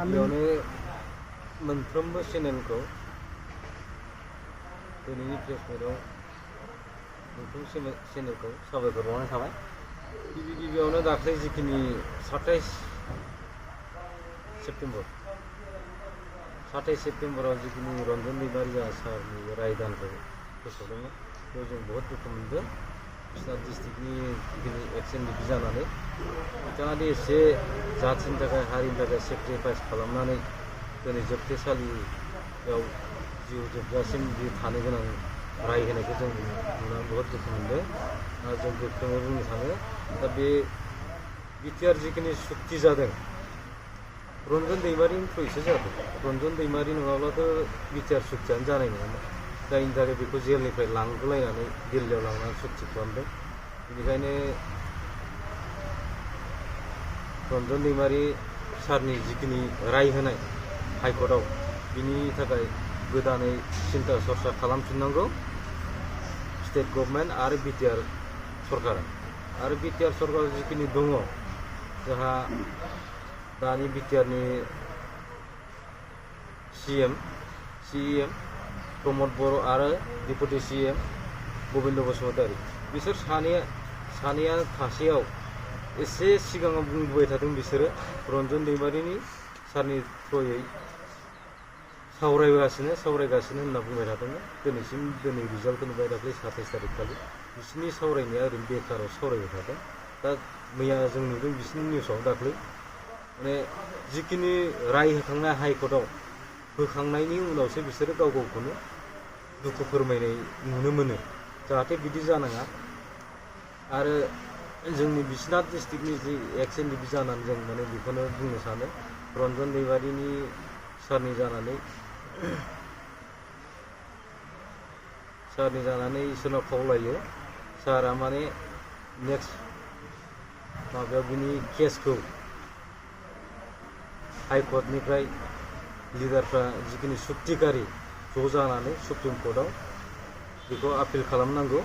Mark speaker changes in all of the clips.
Speaker 1: बेयावनो मोनफ्रोमबो चेनेलखौ दिनैनि प्रेस मिटआव मोनफ्रोम चेनेलखौ साबायखर बावनाय थाबाय। गिबियावनो दाख्लै जिखिनि 27 सेप्तेम्बराव जिखिनि रन्जन दैमारि सारनि रायदानखौ फोसावदोंमोन बेयाव जों बहुत दुखु मोनदों। बिश्वनाथ डिस्ट्रिक्टनि जिखिनि एक्स एनडिएफबि जानानै बिथाङा दि एसे जाथिनि थाखाय हारिनि थाखाय सेक्रिफाइस खालामनानै दिनै जोबथेसालियाव जिउ जोबजासिम बि थानो गोनां राय होनायखौ जों नुनानै बहुत दुखु मोनदों। जों गोख्रोङै बुंनो थाङो दा बे बिटिआर जिखिनि सुक्ति जादों रन्जन दैमारिनि थ्रुयैसो जादों। रन्जन दैमारि नङाब्लाथ' बिटिआर सुक्तियानो जानाय नङामोन। जायनि थाखाय बेखौ जेलनिफ्राय लांगुलायनानै दिल्लीयाव लांनानै सुक्ति खालामदों। बेनिखायनो रन्जन दैमारि सारनि जिखिनि राय होनाय हाइकर्टआव बिनि थाखाय गोदानै सिन्था सरसा खालामफिननांगौ स्टेट गभर्नमेन्ट आरो बिटिआर सरकारा। आरो बिटिआर सरकार जिखिनि दङ जोंहा दानि बिटिआरनि सिएम प्रमद बर' आरो डेपुटि सिएम गबिन्द बसुमतारी बिसोर सानैया थासेयाव एसे सिगाङाव बुंबोबाय थादों बिसोरो रन्जन दैमारिनि सारनि थ्रुयै सावरायगासिनो होनना बुंबाय थादोंमोन। दिनै रिजाल्टखौ नुबाय दाख्लै 27 तारिख खालि बिसोरनि सावरायनाया ओरैनो बेकाराव सावरायबाय थादों। दा मैया जों नुदों बिसोरनि निउसाव दाख्लै माने जिखिनि राय होखांनाय हाइकर्टआव होखांनायनि उनावसो बिसोरो गावखौनो दुखु फोरमायनाय नुनो मोनो। जाहाथे बिदि जानाङा आरो जोंनि बिश्वनाथ डिस्ट्रिक्टनि जि एक्स एनडिएफबि जानानै जों माने बेखौनो बुंनो सानो रन्जन दैमारिनि सारनि जानानै इसोरनाव खावलायो सारा माने नेक्स्ट माबायाव बिनि केसखौ हाइकर्टनिफ्राय लिडारफ्रा जिखिनि सुक्तिकारि ज' जानानै सुप्रिम कर्टआव बेखौ आपिल खालामनांगौ।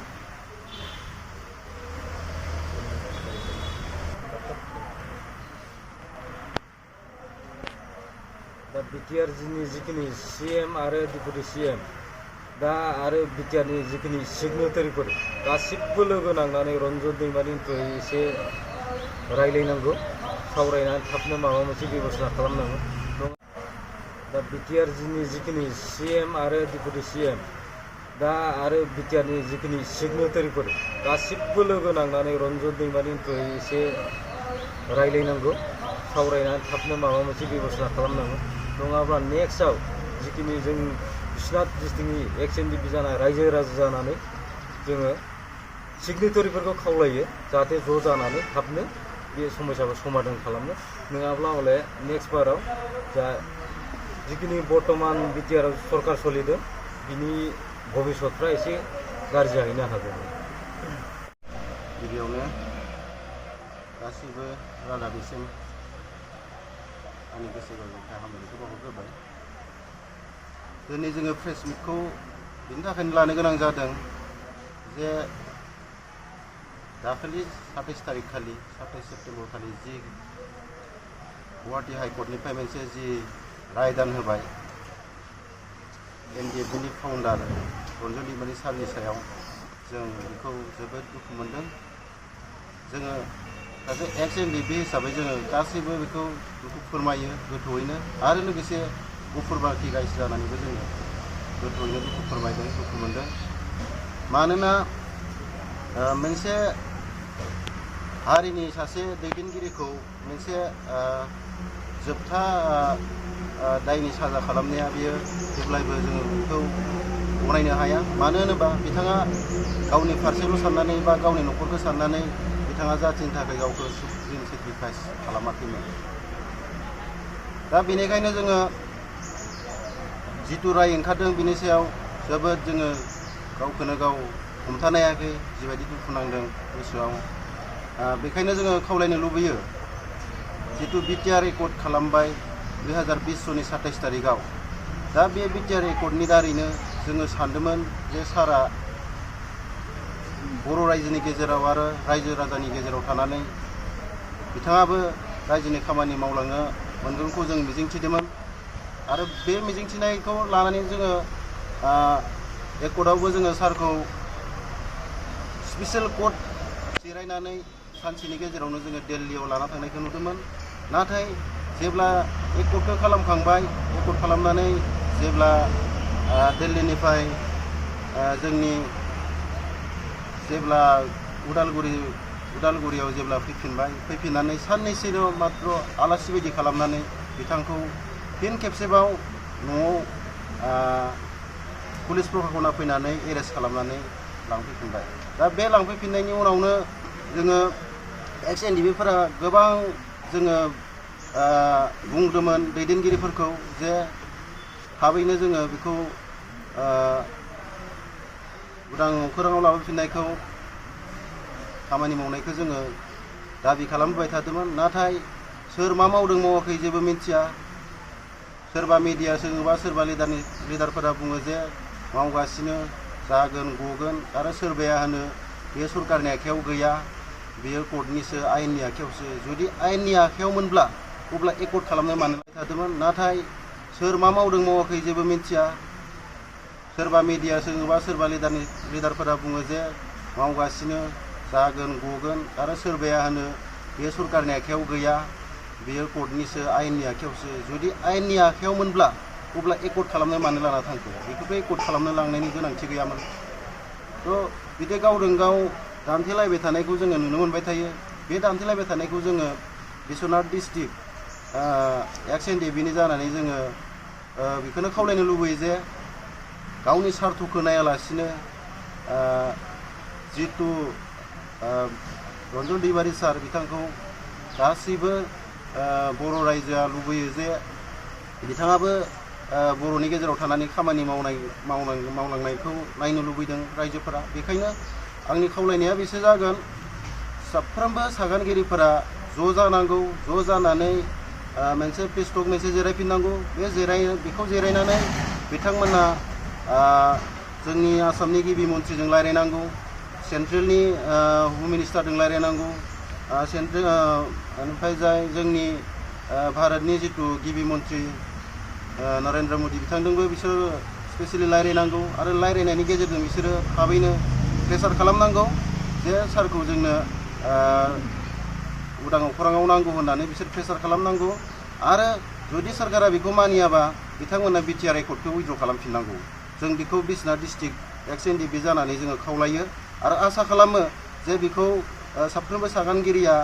Speaker 1: दा बिटिआरनि जिखिनि सिएम आरो डेपुटि सिएम दा आरो बिटिआरनि जिखिनि सिगनेटारिफोर गासिबो लोगो नांनानै रन्जन दैमारिनि थ्रुयै एसे रायलायनांगौ सावरायनानै थाबनो माबा मोनसे बेबस्था खालामनांगौ। दा बिटिआरनि जिखिनि सिएम आरो डेपुटि सिएम दा आरो बिटिआरनि जिखिनि सिगनेटारिफोर गासिबो लोगो नांनानै रन्जन दैमारिनि थ्रुयै एसे रायलायनांगौ सावरायनानै थाबनो माबा मोनसे बेबस्था खालामनांगौ। नङाब्ला नेक्स्टआव जिखिनि जों बिश्वनाथ डिस्ट्रिक्टनि एक्स एनडिएफबि जानाय रायजो राजा जानानै जोङो सिगनेटारिफोरखौ खावलायो जाहाथे ज' जानानै थाबनो बे समस्याखौ समाधान खालामनो। नङाब्ला हले नेक्स्ट बाराव जा जिखिनि बर्तमान बिटिआराव सरकार सोलिदों बिनि भबिष्यतफ्रा एसे गाज्रि जाहैनो हागौ।
Speaker 2: गिबियावनो गासैबो रादाबिसिम आंनि गोसो गोरबोनिफ्राय हामलायनायखौ बावहरग्रोबाय। दिनै जोङो प्रेस मिटखौ बिनि थाखायनो लानो गोनां जादों जे दाखालि 27 तारिख खालि 27 सेप्तेम्बर खालि जि गुवाहाटी हाइकर्टनिफ्राय मोनसे जि रायदान होबाय एनडिएफबिनि फाउन्डार रन्जन दैमारि सारनि सायाव जों बेखौ जोबोद दुखु मोनदों। जोङो सासे एक्स एनडिएफबि हिसाबै जोङो गासैबो बेखौ दुखु फोरमायो गोथौयैनो आरो लोगोसे गुफुर बाखि गायसि जानानैबो जोङो गोथौयैनो दुखु फोरमायदों दुखु मोनदों। मानोना मोनसे हारिनि सासे दैदेनगिरिखौ मोनसे जोबथा दायनि साजा खालामनाया बेयो जेब्लायबो जोङो बेखौ गनायनो हाया। मानो होनोबा बिथाङा गावनि फारसेल' साननानै बा गावनि न'खरखौ साननानै बिथाङा जाथिनि थाखाय गावखौ सेक्रिफाइस खालामाखैमोन। दा बेनिखायनो जोङो जिथु राय ओंखारदों बिनि सायाव जोबोद जोङो गावखौनो गाव हमथानो हायाखै जिबायदि दुखु नांदों गोसोआव। बेखायनो जोङो खावलायनो लुबैयो जिथु बिटिआर रेकर्ड खालामबाय 2020 सननि 27 तारिखआव दा बे बिटिआर रेकर्डनि दारैनो जोङो सानदोंमोन जे सारा बर' रायजोनि गेजेराव आरो रायजो राजानि गेजेराव थानानै बिथाङाबो रायजोनि खामानि मावलांनो मोनगोनखौ जों मिजिंथिदोंमोन आरो बे मिजिंथिनायखौ लानानै जोङो एकर्टआवबो जोङो सारखौ स्पेसियेल कर्ट जिरायनानै सानसेनि गेजेरावनो जोङो दिल्लीयाव लाना थांनायखौ नुदोंमोन। नाथाय जेब्ला एकर्टखौ खालामखांबाय, एकर्ट खालामनानै जेब्ला दिल्लीनिफ्राय जोंनि जेब्ला उदालगुरियाव जेब्ला फैफिननानै साननैसोल' मात्र आलासि बायदि खालामनानै बिथांखौ फिन खेबसेबाव न'आव पुलिस प्रशासना फैनानै एरेस्ट खालामनानै लांफैफिनबाय। दा बे लांफैफिननायनि उनावनो जोङो एक्स एनडिएफबिफोरा गोबां जोङो बुंदोंमोन दैदेनगिरिफोरखौ जे थाबैनो जोङो बेखौ उदां खौराङाव लाबोफिननायखौ खामानि मावनायखौ जोङो दाबि खालामबाय थादोंमोन। नाथाय सोर मा मावदों मावाखै जेबो मिन्थिया। सोरबा मिडिया सोङोबा सोरबा लिडारफोरा बुङो जे मावगासिनो, जागोन, गगोन, आरो सोरबाया होनो बे सरकारनि आखायाव गैया, बेयो कर्टनिसो, आयेननि आखायावसो। जुदि आयेननि आखायावमोनब्ला अब्ला एकर्ट खालामनो मानो थादोंमोन। नाथाय सोर मा मावदों मावाखै जेबो मिन्थिया। सोरबा मिडिया सोङोबा सोरबा लिडारफोरा बुङो जे मावगासिनो, जागोन, गगोन, आरो सोरबाया होनो बे सरकारनि आखायाव गैया, बेयो कर्टनिसो, आयेननि आखायावसो। जुदि आयेननि आखायावमोनब्ला अब्ला एकर्ट खालामनो मानो लाना थांखो? बेखौथ' एकर्ट खालामनो लांनायनि गोनांथि गैयामोन। थ' बिदि गावजों गाव दान्थेलायबाय थानायखौ जोङो नुनो मोनबाय थायो। बे दान्थेलायबाय थानायखौ जोङो बिश्वनाथ डिस्ट्रिक्ट एक्स एनडिएफबिनि जानानै जोङो बेखौनो खावलायनो लुबैयो जे गावनि सार्थखौ नायालासिनो जितु रन्जन दैमारि सार बिथांखौ गासैबो बर' रायजोआ लुबैयो जे बिथाङाबो बर'नि गेजेराव थानानै खामानि मावलांनायखौ नायनो लुबैदों रायजोफोरा। बेखायनो आंनि खावलायनाया बेसो जागोन, साफ्रोमबो सागानगिरिफोरा ज' जानांगौ, ज' जानानै मोनसे प्रेसटक मोनसे जिरायफिननांगौ। बेखौ जिरायनानै बिथांमोना जोंनि आसामनि गिबि मन्थ्रिजों रायज्लायनांगौ, सेन्ट्रेलनि हम मिनिस्टारजों रायज्लायनांगौ, ओमफ्राय जाय जोंनि भारतनि जितु गिबि मन्थ्रि नरेन्द्र मदि बिथांजोंबो बिसोर स्पेसियेलि रायज्लायनांगौ आरो रायज्लायनायनि गेजेरजों बिसोरो थाबैनो प्रेसार खालामनांगौ जे सारखौ जोंनो उदां अख्राङाव नांगौ होननानै बिसोर प्रेसार खालामनांगौ। आरो जुदि सरकारा बेखौ मानियाबा बिथांमोना बिटिआर एकर्टखौ उइद्र' खालामफिननांगौ। जों बेखौ बिश्वनाथ डिस्ट्रिक्ट एक्स एनडिएफबि जानानै जोङो खावलायो आरो आसा खालामो जे बेखौ साफ्रोमबो सागानगिरिया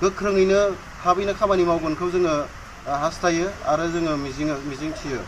Speaker 2: गोख्रोङैनो थाबैनो खामानि मावगोनखौ जोङो हास्थायो आरो जोङो मिजिंथियो।